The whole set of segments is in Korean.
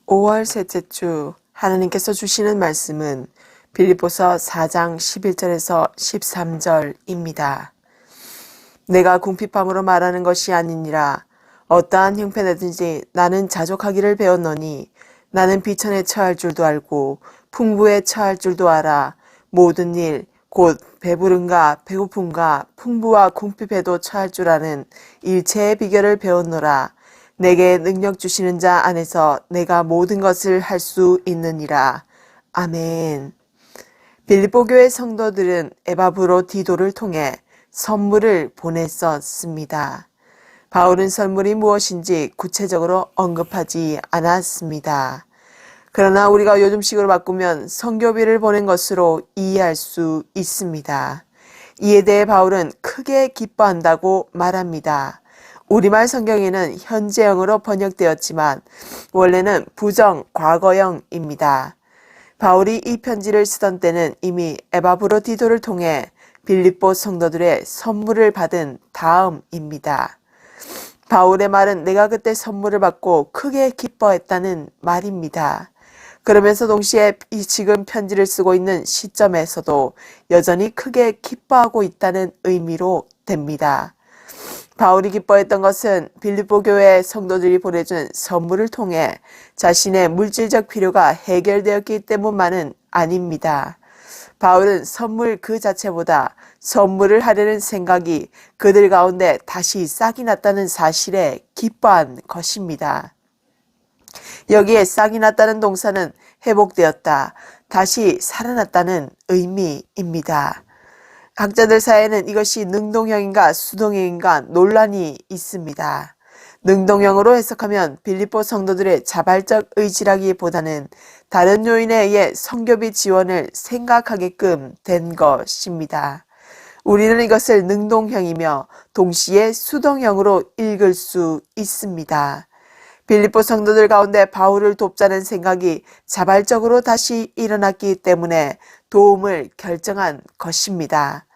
5월 셋째 주 하나님께서 주시는 말씀은 빌립보서 4장 11절에서 13절입니다. 내가 궁핍함으로 말하는 것이 아니니라. 어떠한 형편이든지 나는 자족하기를 배웠노니 나는 비천에 처할 줄도 알고 풍부에 처할 줄도 알아. 모든 일 곧 배부름과 배고픔과 풍부와 궁핍에도 처할 줄 아는 일체의 비결을 배웠노라. 내게 능력 주시는 자 안에서 내가 모든 것을 할 수 있느니라. 아멘. 빌립보 교회 성도들은 에바브로디도를 통해 선물을 보냈었습니다. 바울은 선물이 무엇인지 구체적으로 언급하지 않았습니다. 그러나 우리가 요즘식으로 바꾸면 선교비를 보낸 것으로 이해할 수 있습니다. 이에 대해 바울은 크게 기뻐한다고 말합니다. 우리말 성경에는 현재형으로 번역되었지만 원래는 부정 과거형입니다. 바울이 이 편지를 쓰던 때는 이미 에바브로디도를 통해 빌립보 성도들의 선물을 받은 다음입니다. 바울의 말은 내가 그때 선물을 받고 크게 기뻐했다는 말입니다. 그러면서 동시에 지금 편지를 쓰고 있는 시점에서도 여전히 크게 기뻐하고 있다는 의미로 됩니다. 바울이 기뻐했던 것은 빌립보 교회 성도들이 보내준 선물을 통해 자신의 물질적 필요가 해결되었기 때문만은 아닙니다. 바울은 선물 그 자체보다 선물을 하려는 생각이 그들 가운데 다시 싹이 났다는 사실에 기뻐한 것입니다. 여기에 싹이 났다는 동사는 회복되었다, 다시 살아났다는 의미입니다. 학자들 사이에는 이것이 능동형인가 수동형인가 논란이 있습니다. 능동형으로 해석하면 빌립보 성도들의 자발적 의지라기보다는 다른 요인에 의해 선교비 지원을 생각하게끔 된 것입니다. 우리는 이것을 능동형이며 동시에 수동형으로 읽을 수 있습니다. 빌립보 성도들 가운데 바울을 돕자는 생각이 자발적으로 다시 일어났기 때문에 도움을 결정한 것입니다.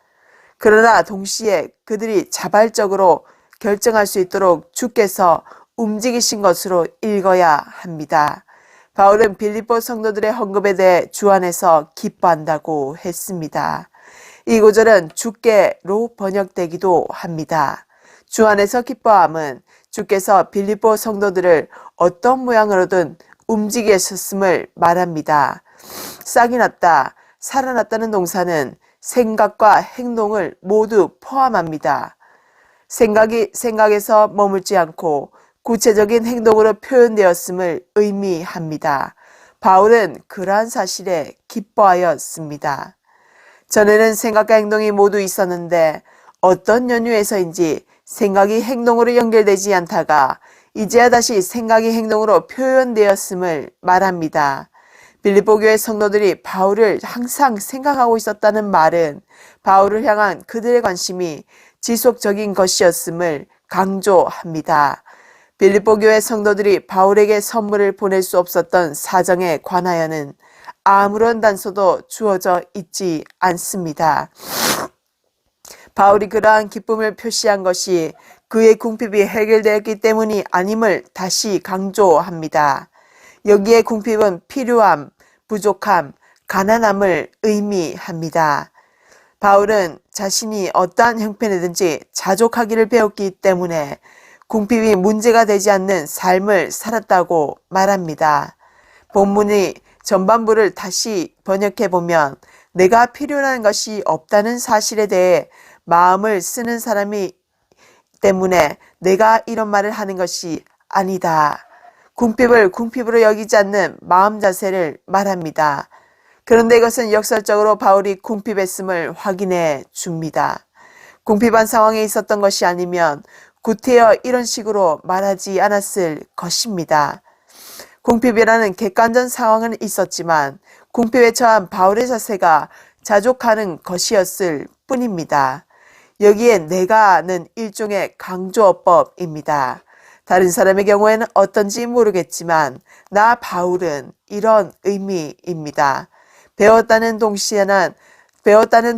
그러나 동시에 그들이 자발적으로 결정할 수 있도록 주께서 움직이신 것으로 읽어야 합니다. 바울은 빌립보 성도들의 헌금에 대해 주 안에서 기뻐한다고 했습니다. 이 구절은 주께로 번역되기도 합니다. 주 안에서 기뻐함은 주께서 빌립보 성도들을 어떤 모양으로든 움직이셨음을 말합니다. 싹이 났다, 살아났다는 동사는 생각과 행동을 모두 포함합니다. 생각이 생각에서 머물지 않고 구체적인 행동으로 표현되었음을 의미합니다. 바울은 그러한 사실에 기뻐하였습니다. 전에는 생각과 행동이 모두 있었는데 어떤 연유에서인지 생각이 행동으로 연결되지 않다가 이제야 다시 생각이 행동으로 표현되었음을 말합니다. 빌립보 교회 성도들이 바울을 항상 생각하고 있었다는 말은 바울을 향한 그들의 관심이 지속적인 것이었음을 강조합니다. 빌립보 교회 성도들이 바울에게 선물을 보낼 수 없었던 사정에 관하여는 아무런 단서도 주어져 있지 않습니다. 바울이 그러한 기쁨을 표시한 것이 그의 궁핍이 해결되었기 때문이 아님을 다시 강조합니다. 여기에 궁핍은 필요함, 부족함, 가난함을 의미합니다. 바울은 자신이 어떠한 형편이든지 자족하기를 배웠기 때문에 궁핍이 문제가 되지 않는 삶을 살았다고 말합니다. 본문이 전반부를 다시 번역해보면 내가 필요한 것이 없다는 사실에 대해 마음을 쓰는 사람이 때문에 내가 이런 말을 하는 것이 아니다. 궁핍을 궁핍으로 여기지 않는 마음 자세를 말합니다. 그런데 이것은 역설적으로 바울이 궁핍했음을 확인해 줍니다. 궁핍한 상황에 있었던 것이 아니면 구태여 이런 식으로 말하지 않았을 것입니다. 궁핍이라는 객관적 상황은 있었지만 궁핍에 처한 바울의 자세가 자족하는 것이었을 뿐입니다. 여기에 내가는 일종의 강조어법입니다. 다른 사람의 경우에는 어떤지 모르겠지만 나 바울은 이런 의미입니다. 배웠다는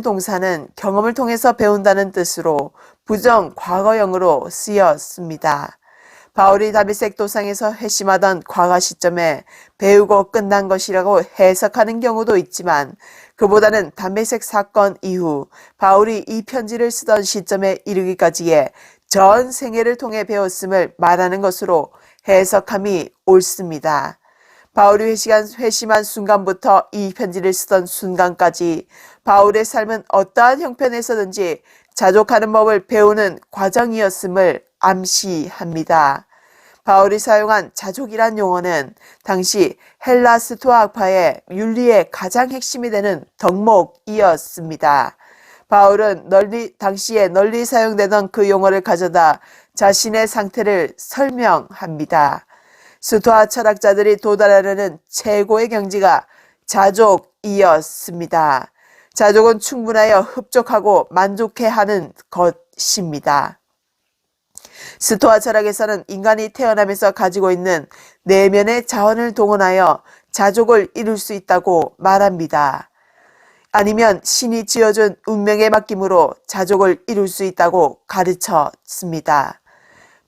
동사는 경험을 통해서 배운다는 뜻으로 부정 과거형으로 쓰였습니다. 바울이 다메섹 도상에서 회심하던 과거 시점에 배우고 끝난 것이라고 해석하는 경우도 있지만 그보다는 다메섹 사건 이후 바울이 이 편지를 쓰던 시점에 이르기까지의 전 생애를 통해 배웠음을 말하는 것으로 해석함이 옳습니다. 바울이 회심한 순간부터 이 편지를 쓰던 순간까지 바울의 삶은 어떠한 형편에서든지 자족하는 법을 배우는 과정이었음을 암시합니다. 바울이 사용한 자족이란 용어는 당시 헬라 스토아파의 윤리의 가장 핵심이 되는 덕목이었습니다. 바울은 당시에 널리 사용되던 그 용어를 가져다 자신의 상태를 설명합니다. 스토아 철학자들이 도달하려는 최고의 경지가 자족이었습니다. 자족은 충분하여 흡족하고 만족해 하는 것입니다. 스토아 철학에서는 인간이 태어나면서 가지고 있는 내면의 자원을 동원하여 자족을 이룰 수 있다고 말합니다. 아니면 신이 지어준 운명의 맡김으로 자족을 이룰 수 있다고 가르쳤습니다.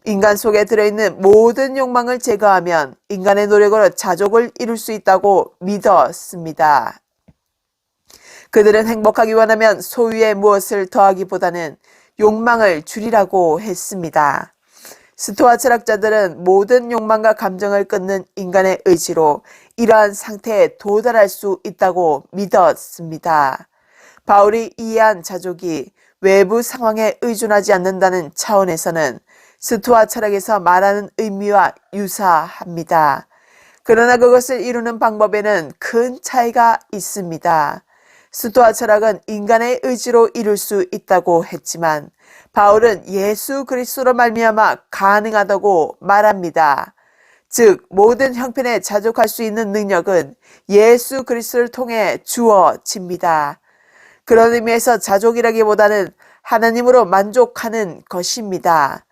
인간 속에 들어있는 모든 욕망을 제거하면 인간의 노력으로 자족을 이룰 수 있다고 믿었습니다. 그들은 행복하기 원하면 소유에 무엇을 더하기보다는 욕망을 줄이라고 했습니다. 스토아 철학자들은 모든 욕망과 감정을 끊는 인간의 의지로 이러한 상태에 도달할 수 있다고 믿었습니다. 바울이 이해한 자족이 외부 상황에 의존하지 않는다는 차원에서는 스토아 철학에서 말하는 의미와 유사합니다. 그러나 그것을 이루는 방법에는 큰 차이가 있습니다. 스토아 철학은 인간의 의지로 이룰 수 있다고 했지만 바울은 예수 그리스도로 말미암아 가능하다고 말합니다. 즉 모든 형편에 자족할 수 있는 능력은 예수 그리스도를 통해 주어집니다. 그런 의미에서 자족이라기보다는 하나님으로 만족하는 것입니다.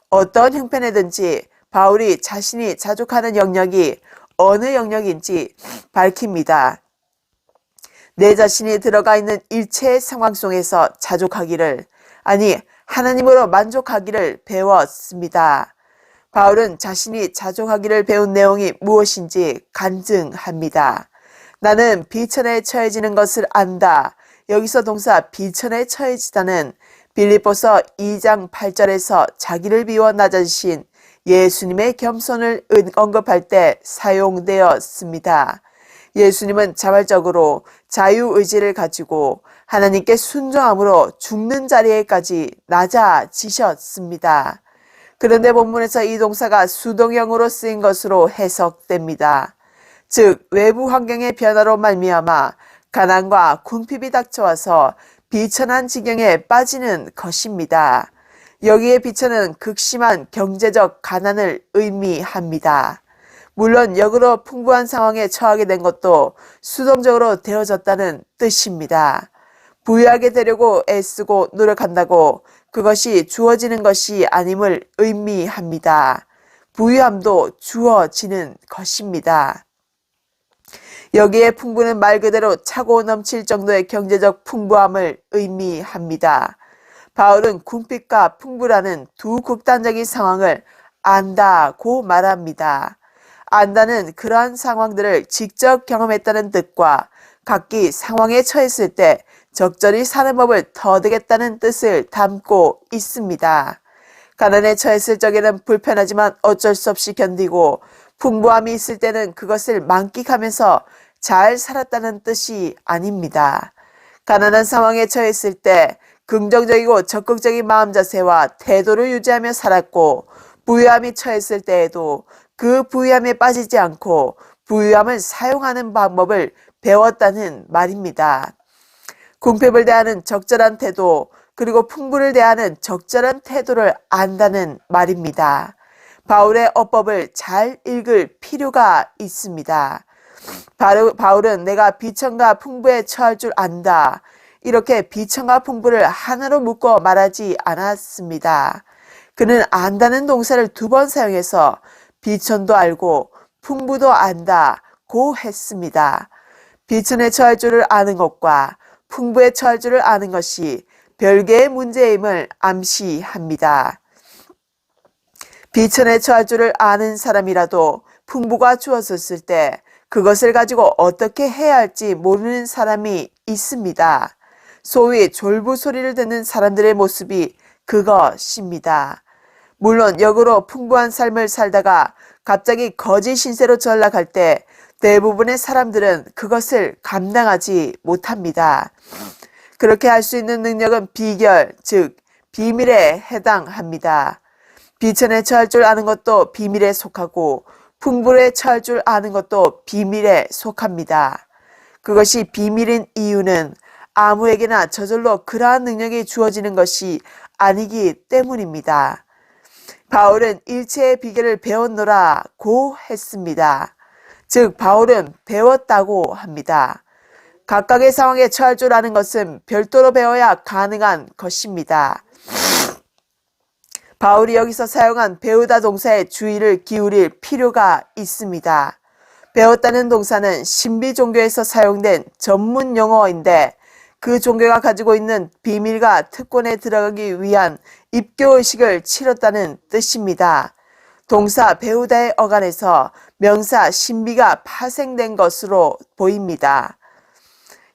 어떤 형편에든지 바울이 자신이 자족하는 영역이 어느 영역인지 밝힙니다. 내 자신이 들어가 있는 일체의 상황 속에서 자족하기를, 아니 하나님으로 만족하기를 배웠습니다. 바울은 자신이 자족하기를 배운 내용이 무엇인지 간증합니다. 나는 비천에 처해지는 것을 안다. 여기서 동사 비천에 처해지다는 빌립보서 2장 8절에서 자기를 비워 낮아지신 예수님의 겸손을 언급할 때 사용되었습니다. 예수님은 자발적으로 자유의지를 가지고 하나님께 순종함으로 죽는 자리에까지 낮아지셨습니다. 그런데 본문에서 이 동사가 수동형으로 쓰인 것으로 해석됩니다. 즉 외부 환경의 변화로 말미암아 가난과 궁핍이 닥쳐와서 비천한 지경에 빠지는 것입니다. 여기에 비천은 극심한 경제적 가난을 의미합니다. 물론 역으로 풍부한 상황에 처하게 된 것도 수동적으로 되어졌다는 뜻입니다. 부유하게 되려고 애쓰고 노력한다고 그것이 주어지는 것이 아님을 의미합니다. 부유함도 주어지는 것입니다. 여기에 풍부는 말 그대로 차고 넘칠 정도의 경제적 풍부함을 의미합니다. 바울은 궁핍과 풍부라는 두 극단적인 상황을 안다고 말합니다. 안다는 그러한 상황들을 직접 경험했다는 뜻과 각기 상황에 처했을 때 적절히 사는 법을 터득했다는 뜻을 담고 있습니다. 가난에 처했을 적에는 불편하지만 어쩔 수 없이 견디고 풍부함이 있을 때는 그것을 만끽하면서 잘 살았다는 뜻이 아닙니다. 가난한 상황에 처했을 때 긍정적이고 적극적인 마음 자세와 태도를 유지하며 살았고 부유함이 처했을 때에도 그 부유함에 빠지지 않고 부유함을 사용하는 방법을 배웠다는 말입니다. 궁핍을 대하는 적절한 태도 그리고 풍부를 대하는 적절한 태도를 안다는 말입니다. 바울의 어법을 잘 읽을 필요가 있습니다. 바울은 내가 비천과 풍부에 처할 줄 안다. 이렇게 비천과 풍부를 하나로 묶어 말하지 않았습니다. 그는 안다는 동사를 2번 사용해서 비천도 알고 풍부도 안다고 했습니다. 비천에 처할 줄을 아는 것과 풍부에 처할 줄을 아는 것이 별개의 문제임을 암시합니다. 비천에 처할 줄을 아는 사람이라도 풍부가 주어졌을 때 그것을 가지고 어떻게 해야 할지 모르는 사람이 있습니다. 소위 졸부 소리를 듣는 사람들의 모습이 그것입니다. 물론 역으로 풍부한 삶을 살다가 갑자기 거짓 신세로 전락할 때 대부분의 사람들은 그것을 감당하지 못합니다. 그렇게 할 수 있는 능력은 비결, 즉 비밀에 해당합니다. 비천에 처할 줄 아는 것도 비밀에 속하고 풍부에 처할 줄 아는 것도 비밀에 속합니다. 그것이 비밀인 이유는 아무에게나 저절로 그러한 능력이 주어지는 것이 아니기 때문입니다. 바울은 일체의 비결을 배웠노라고 했습니다. 즉 바울은 배웠다고 합니다. 각각의 상황에 처할 줄 아는 것은 별도로 배워야 가능한 것입니다. 바울이 여기서 사용한 배우다 동사에 주의를 기울일 필요가 있습니다. 배웠다는 동사는 신비 종교에서 사용된 전문 용어인데 그 종교가 가지고 있는 비밀과 특권에 들어가기 위한 입교의식을 치렀다는 뜻입니다. 동사 배우다의 어간에서 명사 신비가 파생된 것으로 보입니다.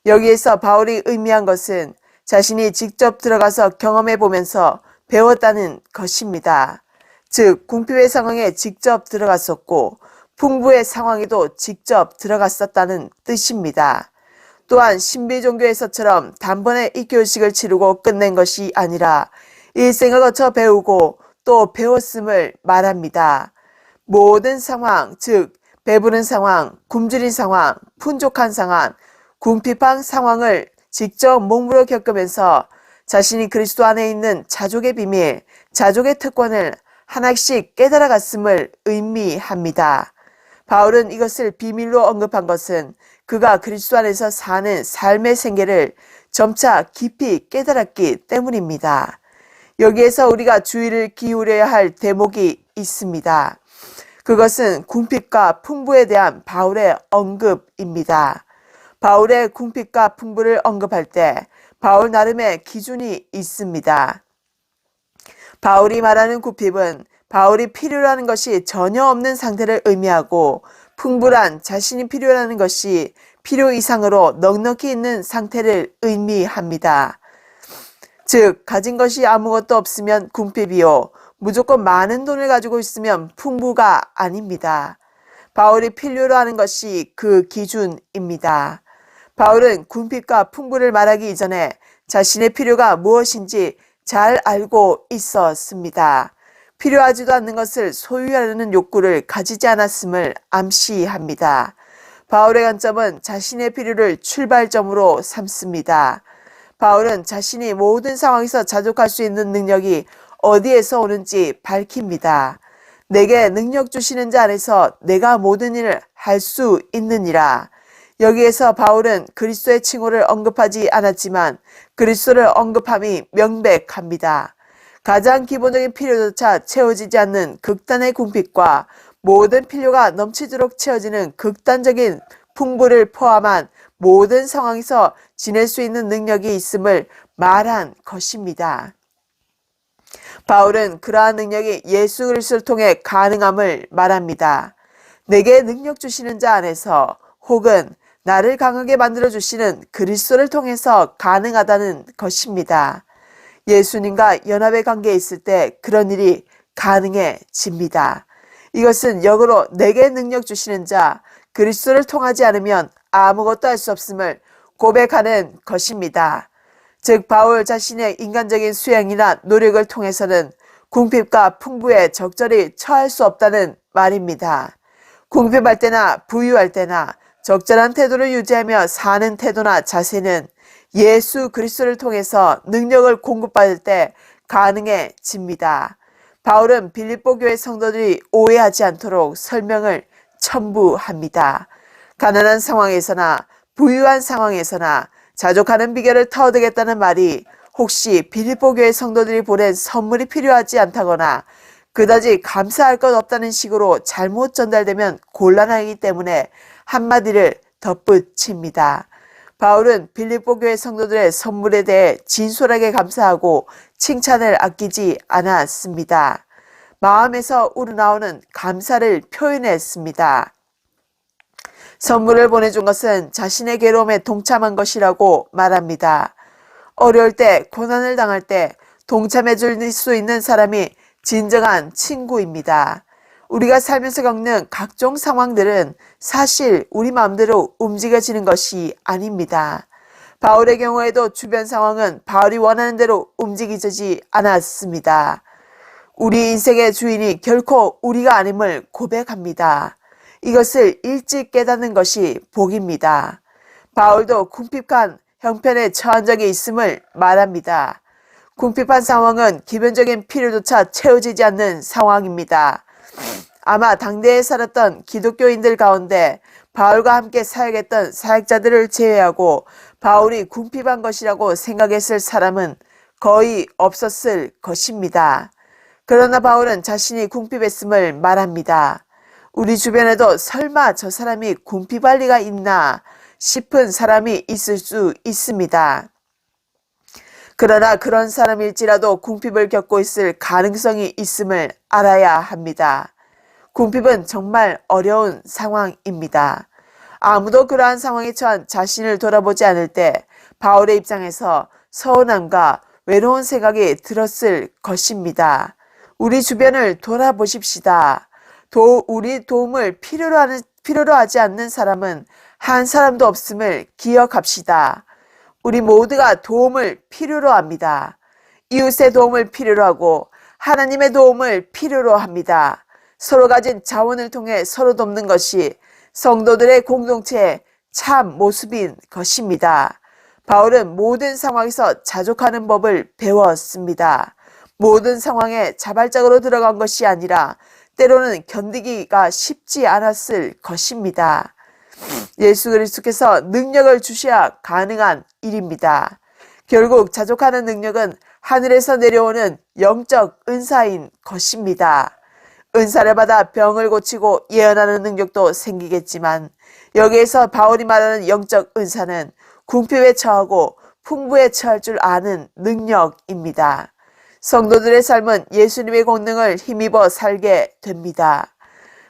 여기에서 바울이 의미한 것은 자신이 직접 들어가서 경험해 보면서 배웠다는 것입니다. 즉 궁핍의 상황에 직접 들어갔었고 풍부의 상황에도 직접 들어갔었다는 뜻입니다. 또한 신비 종교에서처럼 단번에 입교식을 치르고 끝낸 것이 아니라 일생을 거쳐 배우고 또 배웠음을 말합니다. 모든 상황, 즉 배부른 상황, 굶주린 상황, 풍족한 상황, 궁핍한 상황을 직접 몸으로 겪으면서 자신이 그리스도 안에 있는 자족의 비밀, 자족의 특권을 하나씩 깨달아갔음을 의미합니다. 바울은 이것을 비밀로 언급한 것은 그가 그리스도 안에서 사는 삶의 생계를 점차 깊이 깨달았기 때문입니다. 여기에서 우리가 주의를 기울여야 할 대목이 있습니다. 그것은 궁핍과 풍부에 대한 바울의 언급입니다. 바울의 궁핍과 풍부를 언급할 때 바울 나름의 기준이 있습니다. 바울이 말하는 궁핍은 바울이 필요로 하는 것이 전혀 없는 상태를 의미하고 풍부란 자신이 필요로 하는 것이 필요 이상으로 넉넉히 있는 상태를 의미합니다. 즉 가진 것이 아무것도 없으면 궁핍이요 무조건 많은 돈을 가지고 있으면 풍부가 아닙니다. 바울이 필요로 하는 것이 그 기준입니다. 바울은 궁핍과 풍부를 말하기 이전에 자신의 필요가 무엇인지 잘 알고 있었습니다. 필요하지도 않는 것을 소유하려는 욕구를 가지지 않았음을 암시합니다. 바울의 관점은 자신의 필요를 출발점으로 삼습니다. 바울은 자신이 모든 상황에서 자족할 수 있는 능력이 어디에서 오는지 밝힙니다. 내게 능력 주시는 자 안에서 내가 모든 일을 할 수 있느니라. 여기에서 바울은 그리스도의 칭호를 언급하지 않았지만 그리스도를 언급함이 명백합니다. 가장 기본적인 필요조차 채워지지 않는 극단의 궁핍과 모든 필요가 넘치도록 채워지는 극단적인 풍부를 포함한 모든 상황에서 지낼 수 있는 능력이 있음을 말한 것입니다. 바울은 그러한 능력이 예수 그리스도를 통해 가능함을 말합니다. 내게 능력 주시는 자 안에서 혹은 나를 강하게 만들어주시는 그리스도를 통해서 가능하다는 것입니다. 예수님과 연합의 관계에 있을 때 그런 일이 가능해집니다. 이것은 역으로 내게 능력 주시는 자 그리스도를 통하지 않으면 아무것도 할 수 없음을 고백하는 것입니다. 즉 바울 자신의 인간적인 수행이나 노력을 통해서는 궁핍과 풍부에 적절히 처할 수 없다는 말입니다. 궁핍할 때나 부유할 때나 적절한 태도를 유지하며 사는 태도나 자세는 예수 그리스도를 통해서 능력을 공급받을 때 가능해집니다. 바울은 빌립보 교회 성도들이 오해하지 않도록 설명을 첨부합니다. 가난한 상황에서나 부유한 상황에서나 자족하는 비결을 터득했다는 말이 혹시 빌립보 교회 성도들이 보낸 선물이 필요하지 않다거나 그다지 감사할 것 없다는 식으로 잘못 전달되면 곤란하기 때문에 한마디를 덧붙입니다. 바울은 빌립보 교회 성도들의 선물에 대해 진솔하게 감사하고 칭찬을 아끼지 않았습니다. 마음에서 우러나오는 감사를 표현했습니다. 선물을 보내준 것은 자신의 괴로움에 동참한 것이라고 말합니다. 어려울 때, 고난을 당할 때 동참해 줄 수 있는 사람이 진정한 친구입니다. 우리가 살면서 겪는 각종 상황들은 사실 우리 마음대로 움직여지는 것이 아닙니다. 바울의 경우에도 주변 상황은 바울이 원하는 대로 움직이지 않았습니다. 우리 인생의 주인이 결코 우리가 아님을 고백합니다. 이것을 일찍 깨닫는 것이 복입니다. 바울도 궁핍한 형편에 처한 적이 있음을 말합니다. 궁핍한 상황은 기본적인 필요조차 채워지지 않는 상황입니다. 아마 당대에 살았던 기독교인들 가운데 바울과 함께 사역했던 사역자들을 제외하고 바울이 궁핍한 것이라고 생각했을 사람은 거의 없었을 것입니다. 그러나 바울은 자신이 궁핍했음을 말합니다. 우리 주변에도 설마 저 사람이 궁핍할 리가 있나 싶은 사람이 있을 수 있습니다. 그러나 그런 사람일지라도 궁핍을 겪고 있을 가능성이 있음을 알아야 합니다. 궁핍은 정말 어려운 상황입니다. 아무도 그러한 상황에 처한 자신을 돌아보지 않을 때 바울의 입장에서 서운함과 외로운 생각이 들었을 것입니다. 우리 주변을 돌아보십시다. 우리 도움을 필요로 하지 않는 사람은 한 사람도 없음을 기억합시다. 우리 모두가 도움을 필요로 합니다. 이웃의 도움을 필요로 하고 하나님의 도움을 필요로 합니다. 서로 가진 자원을 통해 서로 돕는 것이 성도들의 공동체의 참 모습인 것입니다. 바울은 모든 상황에서 자족하는 법을 배웠습니다. 모든 상황에 자발적으로 들어간 것이 아니라 때로는 견디기가 쉽지 않았을 것입니다. 예수 그리스도께서 능력을 주셔야 가능한 일입니다. 결국 자족하는 능력은 하늘에서 내려오는 영적 은사인 것입니다. 은사를 받아 병을 고치고 예언하는 능력도 생기겠지만 여기에서 바울이 말하는 영적 은사는 궁핍에 처하고 풍부에 처할 줄 아는 능력입니다. 성도들의 삶은 예수님의 권능을 힘입어 살게 됩니다.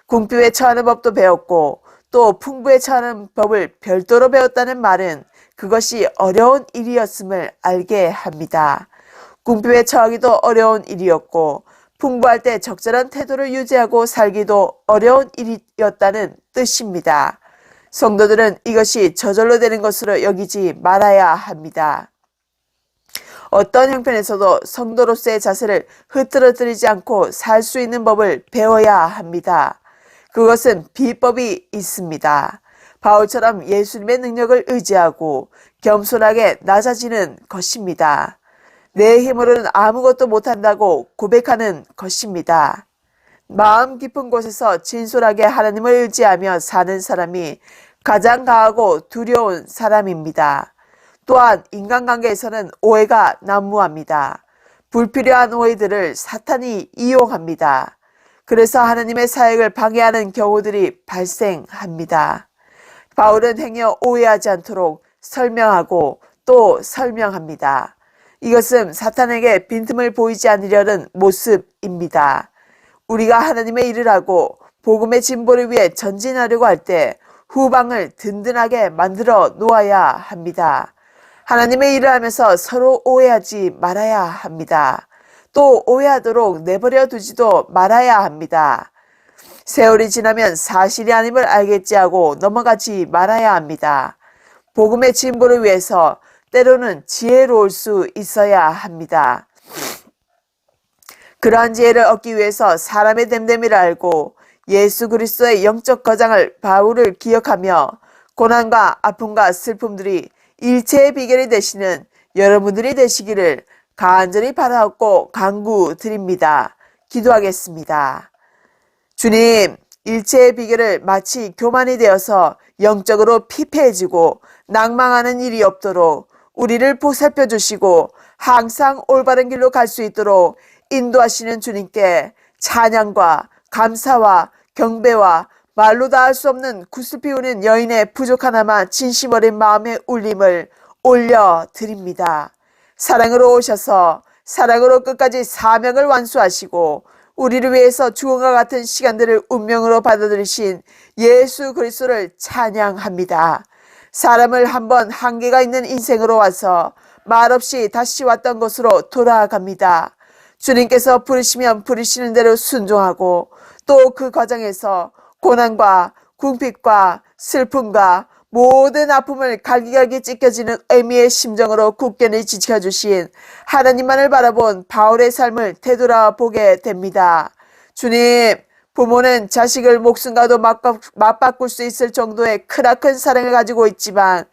궁핍에 처하는 법도 배웠고 또 풍부에 처하는 법을 별도로 배웠다는 말은 그것이 어려운 일이었음을 알게 합니다. 궁핍에 처하기도 어려운 일이었고 풍부할 때 적절한 태도를 유지하고 살기도 어려운 일이었다는 뜻입니다. 성도들은 이것이 저절로 되는 것으로 여기지 말아야 합니다. 어떤 형편에서도 성도로서의 자세를 흐트러뜨리지 않고 살 수 있는 법을 배워야 합니다. 그것은 비법이 있습니다. 바울처럼 예수님의 능력을 의지하고 겸손하게 낮아지는 것입니다. 내 힘으로는 아무것도 못한다고 고백하는 것입니다. 마음 깊은 곳에서 진솔하게 하나님을 의지하며 사는 사람이 가장 강하고 두려운 사람입니다. 또한 인간관계에서는 오해가 난무합니다. 불필요한 오해들을 사탄이 이용합니다. 그래서 하나님의 사역을 방해하는 경우들이 발생합니다. 바울은 행여 오해하지 않도록 설명하고 또 설명합니다. 이것은 사탄에게 빈틈을 보이지 않으려는 모습입니다. 우리가 하나님의 일을 하고 복음의 진보를 위해 전진하려고 할 때 후방을 든든하게 만들어 놓아야 합니다. 하나님의 일을 하면서 서로 오해하지 말아야 합니다. 또 오해하도록 내버려 두지도 말아야 합니다. 세월이 지나면 사실이 아님을 알겠지 하고 넘어가지 말아야 합니다. 복음의 진보를 위해서 때로는 지혜로울 수 있어야 합니다. 그러한 지혜를 얻기 위해서 사람의 됨됨이를 알고 예수 그리스도의 영적 거장을 바울을 기억하며 고난과 아픔과 슬픔들이 일체의 비결이 되시는 여러분들이 되시기를 간절히 바라옵고 간구드립니다. 기도하겠습니다. 주님, 일체의 비결을 마치 교만이 되어서 영적으로 피폐해지고 낭망하는 일이 없도록 우리를 보살펴 주시고 항상 올바른 길로 갈 수 있도록 인도하시는 주님께 찬양과 감사와 경배와 말로 다 할 수 없는 구슬 피우는 여인의 부족하나마 진심 어린 마음의 울림을 올려드립니다. 사랑으로 오셔서 사랑으로 끝까지 사명을 완수하시고 우리를 위해서 죽음과 같은 시간들을 운명으로 받아들이신 예수 그리스도를 찬양합니다. 사람을 한번 한계가 있는 인생으로 와서 말없이 다시 왔던 곳으로 돌아갑니다. 주님께서 부르시면 부르시는 대로 순종하고 또 그 과정에서 고난과 궁핍과 슬픔과 모든 아픔을 갈기갈기 찢겨지는 의미의 심정으로 굳건히 지켜주신 하나님만을 바라본 바울의 삶을 되돌아보게 됩니다. 주님, 부모는 자식을 목숨과도 맞바꿀 수 있을 정도의 크나큰 사랑을 가지고 있지만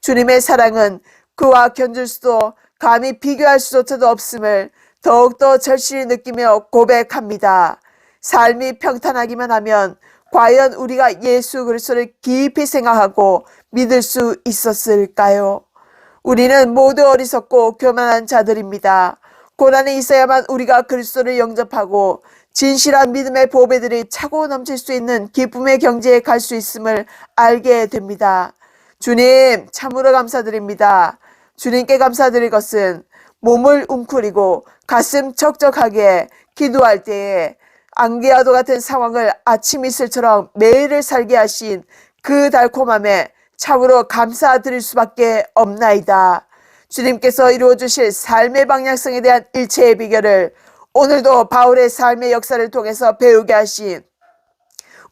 주님의 사랑은 그와 견줄 수도 감히 비교할 수조차도 없음을 더욱더 절실히 느끼며 고백합니다. 삶이 평탄하기만 하면 과연 우리가 예수 그리스도를 깊이 생각하고 믿을 수 있었을까요? 우리는 모두 어리석고 교만한 자들입니다. 고난이 있어야만 우리가 그리스도를 영접하고 진실한 믿음의 보배들이 차고 넘칠 수 있는 기쁨의 경지에 갈 수 있음을 알게 됩니다. 주님, 참으로 감사드립니다. 주님께 감사드릴 것은 몸을 웅크리고 가슴 척척하게 기도할 때에 안개와도 같은 상황을 아침 이슬처럼 매일을 살게 하신 그 달콤함에 참으로 감사드릴 수밖에 없나이다. 주님께서 이루어주실 삶의 방향성에 대한 일체의 비결을 오늘도 바울의 삶의 역사를 통해서 배우게 하신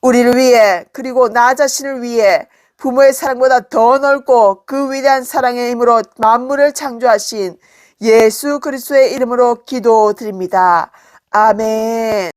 우리를 위해 그리고 나 자신을 위해 부모의 사랑보다 더 넓고 그 위대한 사랑의 힘으로 만물을 창조하신 예수 그리스도의 이름으로 기도드립니다. 아멘.